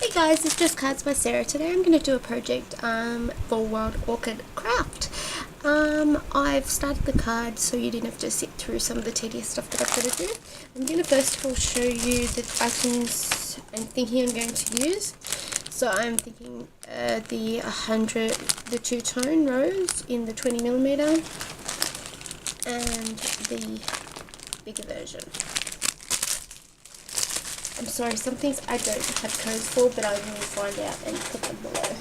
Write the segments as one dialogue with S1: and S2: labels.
S1: Hey guys, it's just Cards by Sarah. Today I'm going to do a project for World Orchid Craft. I've started the card so you didn't have to sit through some of the tedious stuff that I've got to do. I'm going to first of all show you the items I'm thinking I'm going to use. So I'm thinking the two-tone rose in the 20mm and the bigger version. I'm sorry, some things I don't have codes for, but I will find out and put them below.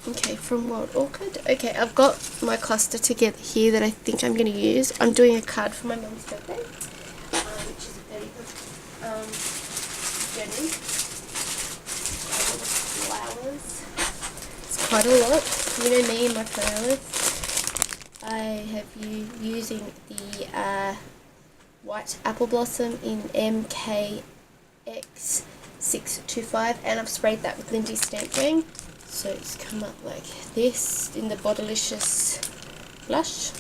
S1: Okay, from World Orchid. Okay, I've got my cluster together here that I think I'm going to use. I'm doing a card for my mum's birthday, which is a very good journey. Flowers. It's quite a lot. You know me and my flowers. I have you using the white apple blossom in MKX625, and I've sprayed that with Lindy's stamp gang, so it's come up like this in the Bodylicious blush.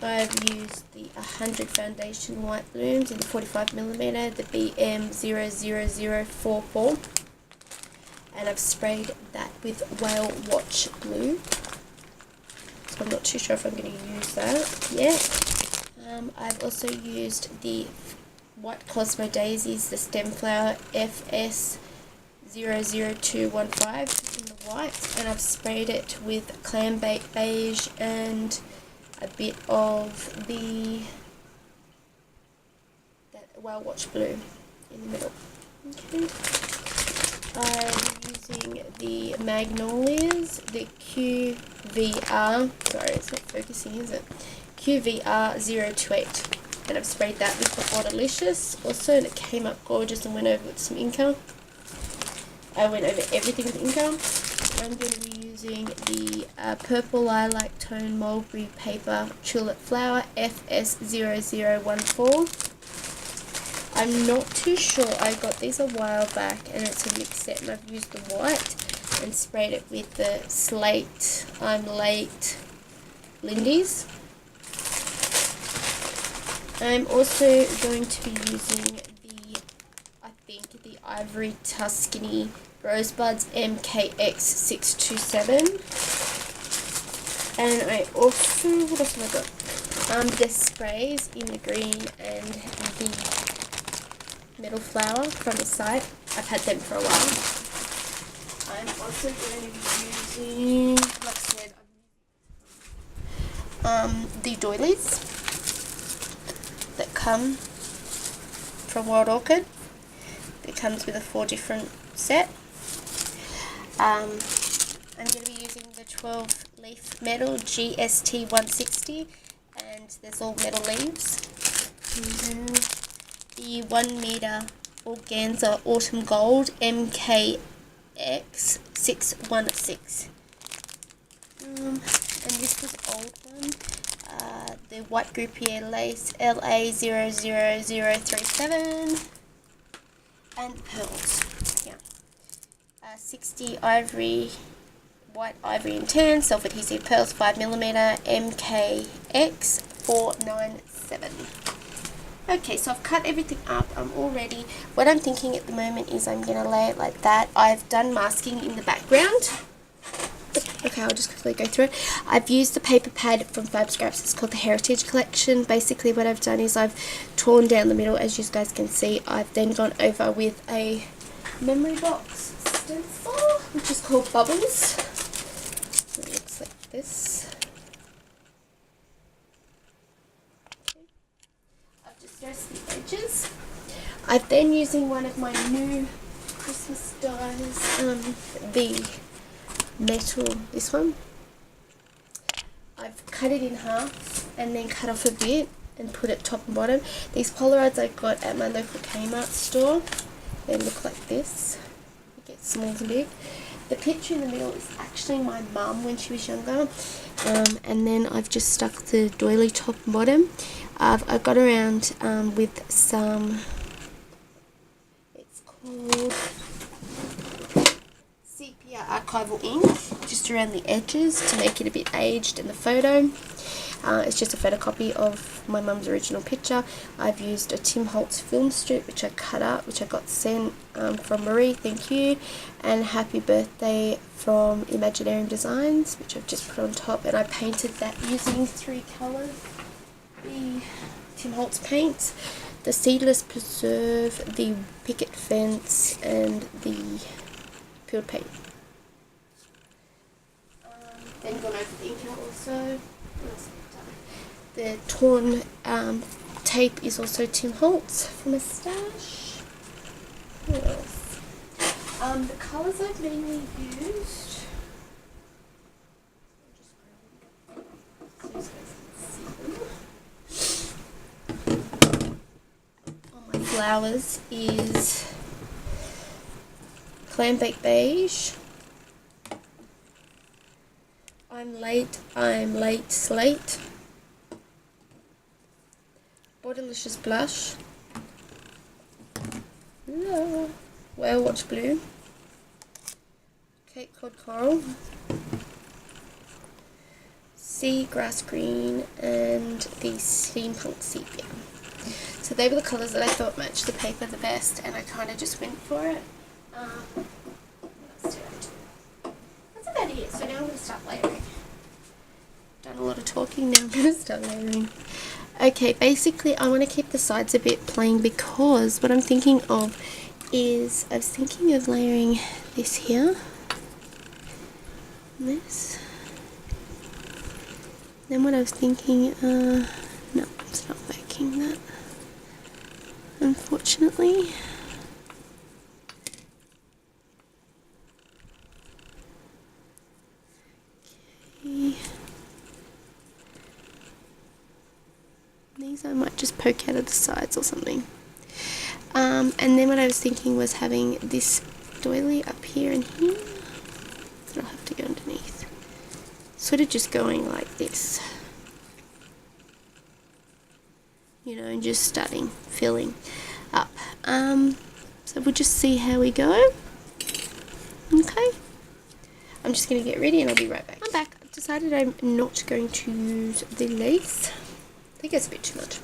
S1: I've used the 100 foundation white blooms in the 45mm, the BM00044, and I've sprayed that with Whale Watch Blue, so I'm not too sure if I'm going to use that yet. I've also used the White Cosmo Daisies, the stem flower FS00215 in the white, and I've sprayed it with Clambake Beige and a bit of the Whale Watch Blue in the middle. Okay. I'm using the Magnolias, the QVR, sorry it's not focusing, is it? QVR028, and I've sprayed that with the Bodylicious also, and it came up gorgeous and went over with some Inca. I went over everything with Inca. I'm going to be using the purple lilac tone mulberry paper tulip flower FS0014. I'm not too sure, I got these a while back and it's a mixed set, and I've used the white and sprayed it with the slate I'm Late Lindy's. I'm also going to be using the Ivory Tuscany Rosebuds MKX627. And I also, what else have I got? The sprays in the green and the metal flower from the site. I've had them for a while. I'm also going to be using, like I said, the doilies that come from World Orchid. It comes with a 4 different set. I'm going to be using the 12 leaf metal GST 160, and there's all metal leaves. And then the 1 meter organza autumn gold MKX 616. And this was old one. The white groupier lace LA00037, and pearls. Yeah. 60 ivory, white ivory and tan self adhesive pearls 5mm MKX 497. Okay, so I've cut everything up. I'm all ready. What I'm thinking at the moment is I'm going to lay it like that. I've done masking in the background. Okay, I'll just quickly go through it. I've used the paper pad from Fab Scraps. It's called the Heritage Collection. Basically what I've done is I've torn down the middle, as you guys can see. I've then gone over with a memory box stencil, which is called Bubbles. So it looks like this. Okay. I've dispersed the edges. I've then, using one of my new Christmas dies, the metal, this one, I've cut it in half and then cut off a bit and put it top and bottom. These Polaroids I got at my local Kmart store. They look like this. You get small and big. The picture in the middle is actually my mum when she was younger, and then I've just stuck the doily top and bottom. I've got around with some, it's called sepia archival ink, just around the edges to make it a bit aged in the photo. It's just a photocopy of my mum's original picture. I've used a Tim Holtz film strip which I cut up, which I got sent from Marie, thank you, and Happy Birthday from Imaginarium Designs, which I've just put on top, and I painted that using 3 colours, the Tim Holtz paints, the Seedless Preserve, the Picket Fence, and the peeled paint. Then gone over the ink out also. The torn tape is also Tim Holtz from a stash. What else? The colours I've mainly used. On my flowers is Clam Baked Beige. I'm late slate. Bodylicious blush. Whale Watch blue. Cape Cod coral. Sea grass green, and the steampunk sepia. So they were the colours that I thought matched the paper the best, and I kind of just went for it. What else did I do? That's about it. So now I'm going to start layering. Done a lot of talking, now I'm going to start layering. Okay, basically I want to keep the sides a bit plain because what I'm thinking of is, I was thinking of layering this here, this. Then what I was thinking, no, it's not working, that, unfortunately. Okay. These I might just poke out of the sides or something. And then what I was thinking was having this doily up here and here. That'll have to go underneath. Sort of just going like this. You know, and just starting filling up. So we'll just see how we go. Okay. I'm just going to get ready and I'll be right back. I'm back. I've decided I'm not going to use the lace. I think it's a bit too much.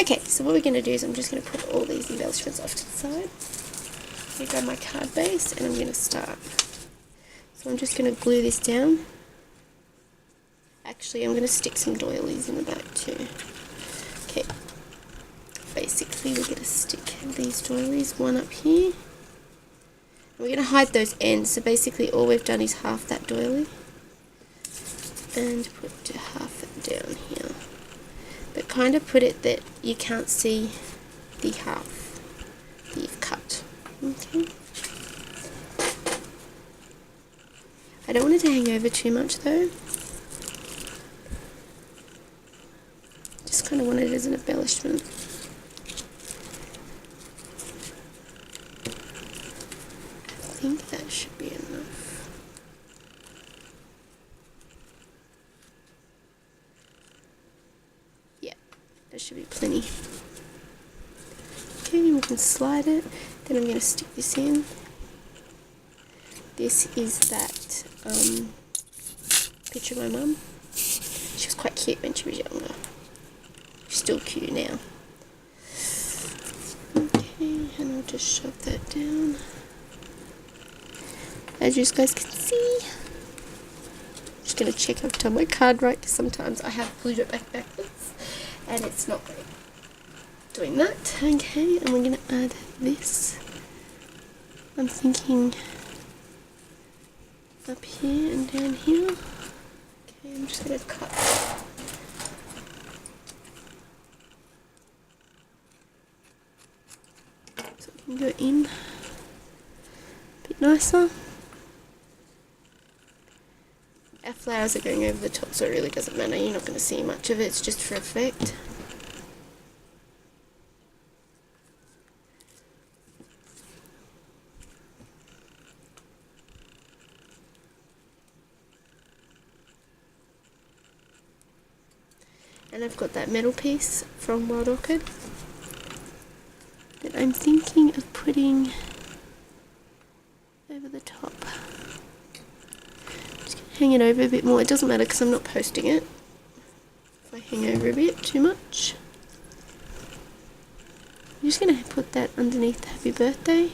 S1: Okay, so what we're going to do is I'm just going to put all these embellishments off to the side. I'm going to grab my card base and I'm going to start. So I'm just going to glue this down. Actually, I'm going to stick some doilies in the back too. Okay, basically we're going to stick these doilies, one up here. We're going to hide those ends, so basically all we've done is half that doily. And put half it down here. But kind of put it that you can't see the half that you've cut. Okay. I don't want it to hang over too much though. Just kind of want it as an embellishment. I think that should be enough. There should be plenty. Okay, we can slide it. Then I'm going to stick this in. This is that picture of my mum. She was quite cute when she was younger. She's still cute now. Okay, and I'll just shove that down. As you guys can see. I'm just going to check I've done my card right, because sometimes I have glued it backwards. And it's not great doing that. Okay, and we're going to add this. I'm thinking up here and down here. Okay, I'm just going to cut. So it can go in a bit nicer. Our flowers are going over the top, so it really doesn't matter. You're not going to see much of it. It's just for effect. And I've got that metal piece from Wild Orchid that I'm thinking of putting over the top. Hang it over a bit more. It doesn't matter because I'm not posting it. If tipping over a bit too much. I'm just going to put that underneath happy birthday.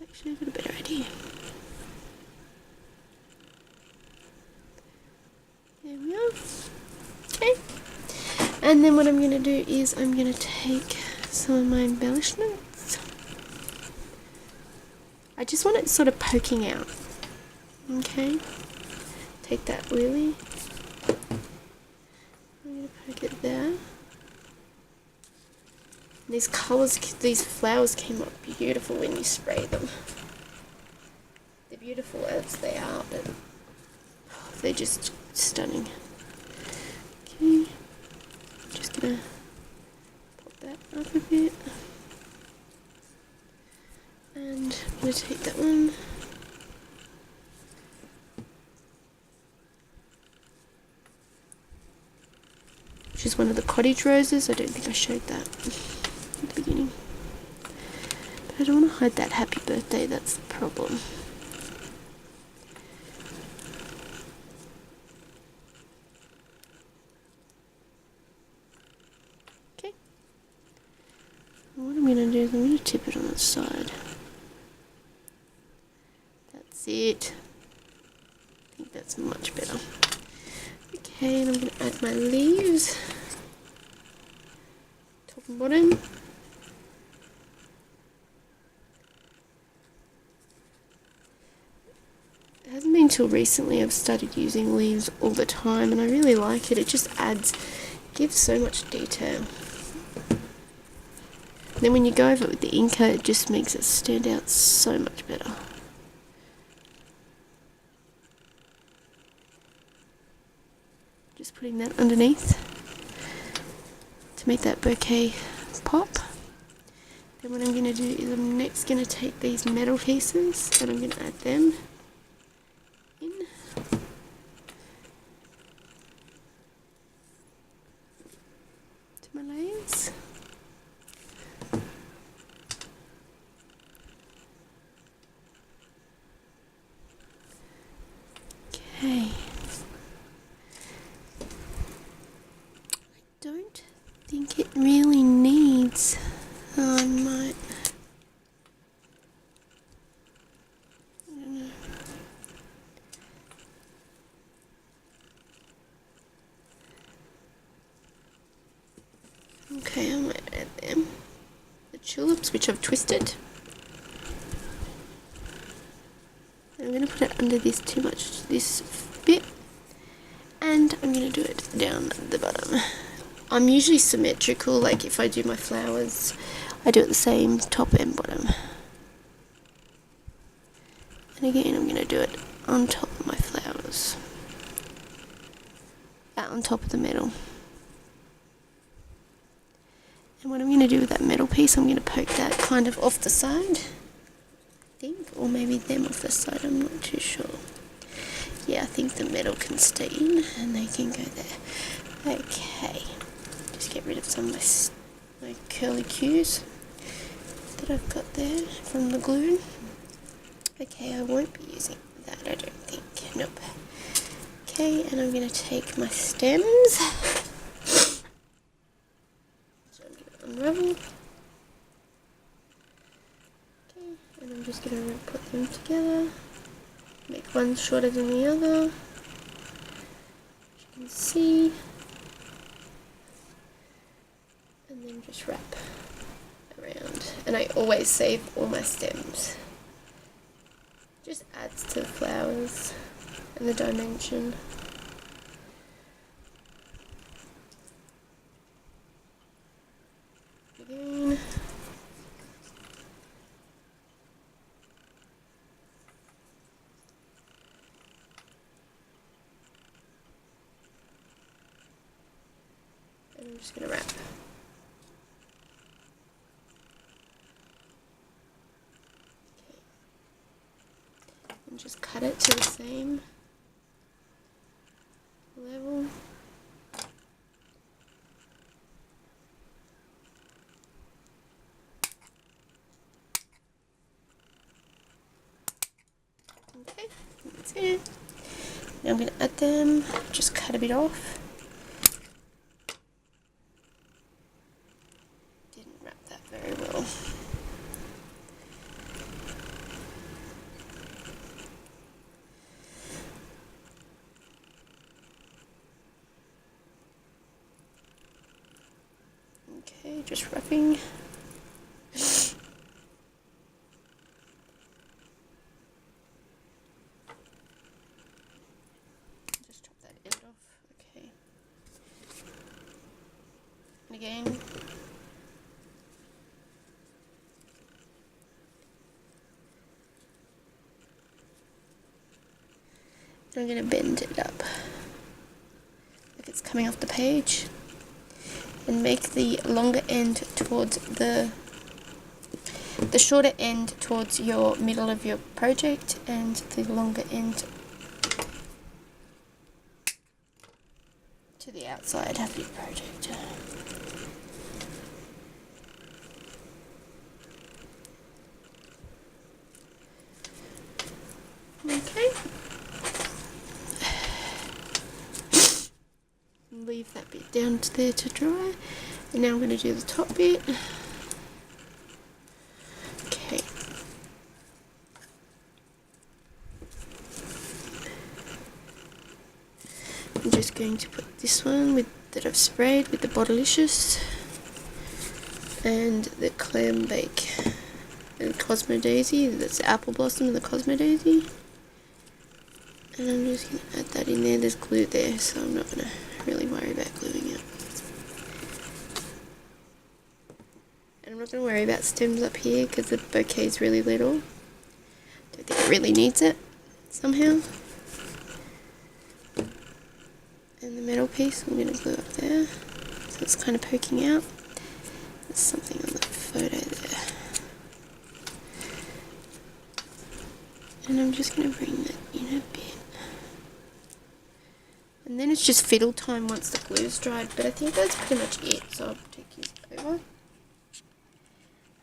S1: Actually, I've got a better idea. There we are. Okay. And then what I'm going to do is I'm going to take some of my embellishments. I just want it sort of poking out. Okay. Take that lily. I'm going to poke it there. These colours, these flowers came up beautiful when you spray them. They're beautiful as they are, but they're just stunning. Okay, just gonna pop that up a bit. And I'm gonna take that one. Which is one of the cottage roses. I don't think I showed that at the beginning. But I don't want to hide that happy birthday, that's the problem. Okay. And what I'm going to do is I'm going to tip it on the side. That's it. I think that's much better. Okay, and I'm going to add my leaves. Top and bottom. It hasn't been till recently I've started using leaves all the time, and I really like it. It just gives so much detail. And then when you go over it with the inker, it just makes it stand out so much better. Just putting that underneath to make that bouquet pop. Then what I'm going to do is I'm next going to take these metal pieces and I'm going to add them in. To my layers. Okay. I don't think it really needs. I might. I don't know. Okay, I might add them. The tulips, which I've twisted. I'm going to put it under this bit. And I'm going to do it down the bottom. I'm usually symmetrical, like if I do my flowers, I do it the same top and bottom. And again, I'm going to do it on top of my flowers. On top of the metal. And what I'm going to do with that metal piece, I'm going to poke that kind of off the side, I think, or maybe them off the side, I'm not too sure. Yeah, I think the metal can stay in and they can go there. Okay, just get rid of some of my curly cues that I've got there from the glue. Okay, I won't be using that, I don't think. Nope. Okay, and I'm going to take my stems. So I'm going to unravel. Okay, and I'm just going to put them together. Make one shorter than the other. As you can see. And then just wrap around. And I always save all my stems. Just adds to the flowers and the dimension. Again. And I'm just going to wrap. And just cut it to the same level. Okay, That's it. Now I'm going to add them, just cut a bit off. Didn't wrap that very well. Okay, just wrapping. Again, I'm going to bend it up like it's coming off the page, and make the longer end towards the shorter end towards your middle of your project, and the longer end to the outside of your project. Okay. Leave that bit down to there to dry. And now I'm going to do the top bit. Okay. I'm just going to put this one that I've sprayed with the Bottylicious and the Clam Bake and Cosmo Daisy. That's the Apple Blossom and the Cosmo Daisy. And I'm just going to add that in there. There's glue there, so I'm not going to really worry about gluing it. And I'm not going to worry about stems up here because the bouquet is really little. Don't think it really needs it somehow. And the metal piece I'm going to glue up there, so it's kind of poking out. There's something on the photo there. And I'm just going to bring that in a bit. And then it's just fiddle time once the glue's dried, but I think that's pretty much it, so I'll take yours over.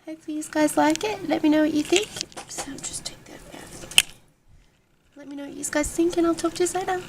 S1: Hopefully you guys like it. Let me know what you think. So I'll just take that out of the way. Let me know what you guys think, and I'll talk to you later.